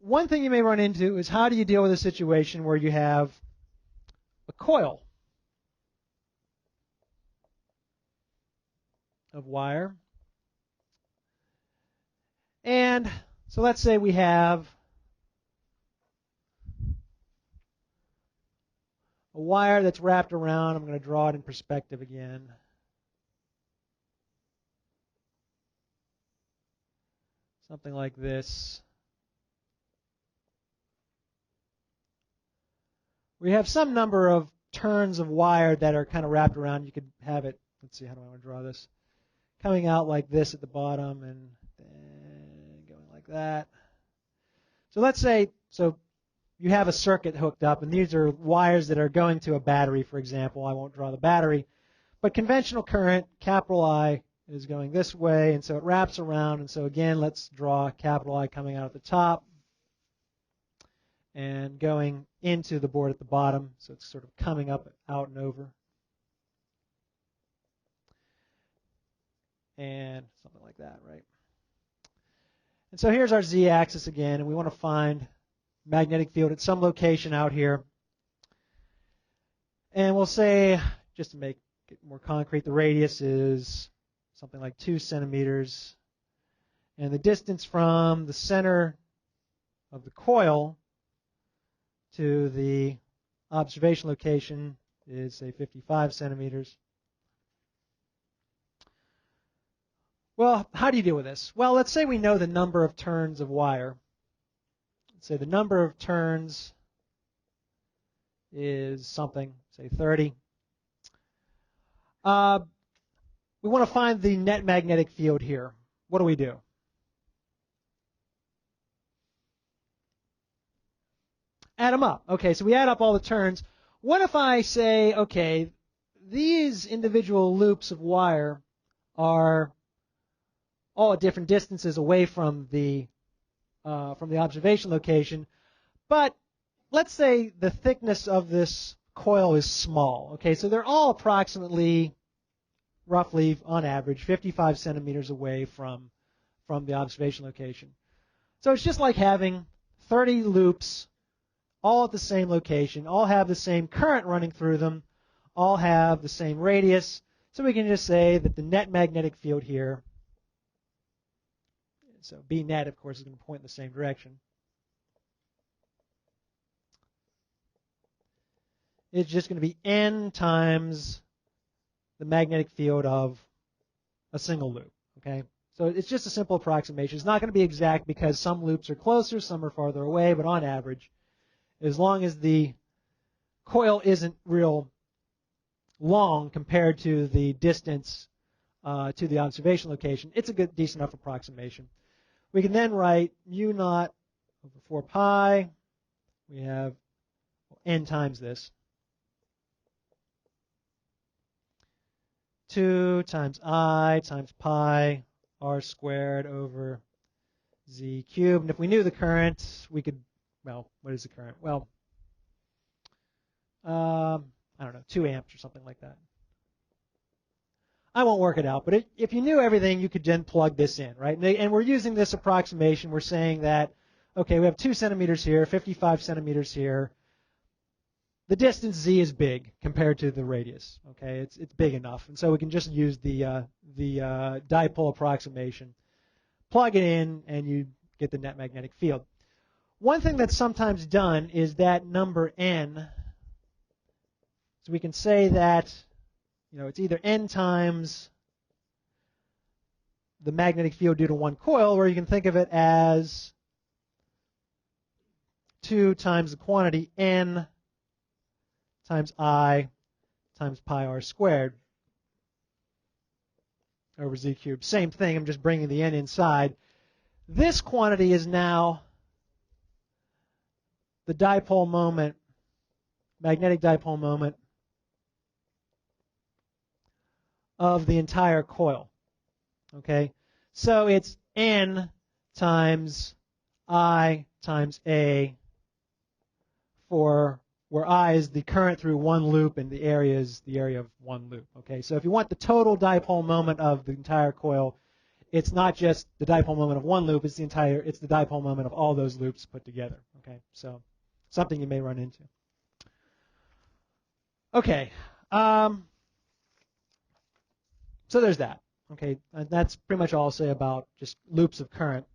one thing you may run into is how do you deal with a situation where you have a coil of wire. And so let's say we have a wire that's wrapped around. I'm going to draw it in perspective again. Something like this. We have some number of turns of wire that are kind of wrapped around. You could have it, let's see, how do I want to draw this? Coming out like this at the bottom and then going like that. So let's say, so you have a circuit hooked up, and these are wires that are going to a battery, for example. I won't draw the battery. But conventional current, capital I, is going this way, and so it wraps around. And so again, let's draw capital I coming out at the top and going into the board at the bottom. So it's sort of coming up, out, and over. And something like that, right? And so here's our z-axis again, and we want to find magnetic field at some location out here. And we'll say, just to make it more concrete, the radius is something like 2 centimeters. And the distance from the center of the coil to the observation location is, say, 55 centimeters. Well, how do you deal with this? Well, let's say we know the number of turns of wire. Let's say the number of turns is something, say 30. We want to find the net magnetic field here. What do we do? Add them up. Okay, so we add up all the turns. What if I say, okay, these individual loops of wire are all at different distances away from the observation location, but let's say the thickness of this coil is small. Okay, so they're all approximately, roughly on average, 55 centimeters away from the observation location. So it's just like having 30 loops all at the same location, all have the same current running through them, all have the same radius. So we can just say that the net magnetic field here, so B net, of course, is going to point in the same direction. It's just going to be N times the magnetic field of a single loop. Okay, so it's just a simple approximation. It's not going to be exact because some loops are closer, some are farther away, but on average, as long as the coil isn't real long compared to the distance to the observation location, it's a good, decent enough approximation. We can then write mu naught over 4 pi. We have N times this. 2 times I times pi r squared over z cubed. And if we knew the current, we could, well, what is the current? Well, I don't know, 2 amps or something like that. I won't work it out, but if you knew everything, you could then plug this in, right? And we're using this approximation. We're saying that, okay, we have 2 centimeters here, 55 centimeters here. The distance z is big compared to the radius. Okay, it's big enough, and so we can just use the dipole approximation, plug it in, and you get the net magnetic field. One thing that's sometimes done is that number n. So we can say that, you know, it's either n times the magnetic field due to one coil, or you can think of it as 2 times the quantity n times I times pi r squared over z cubed. Same thing, I'm just bringing the n inside. This quantity is now the dipole moment, magnetic dipole moment of the entire coil. Okay, so it's n times I times A for where I is the current through one loop and the area is the area of one loop. Okay, so if you want the total dipole moment of the entire coil, it's not just the dipole moment of one loop, it's the dipole moment of all those loops put together. Okay, so something you may run into. Okay, so there's that. Okay, and that's pretty much all I'll say about just loops of current.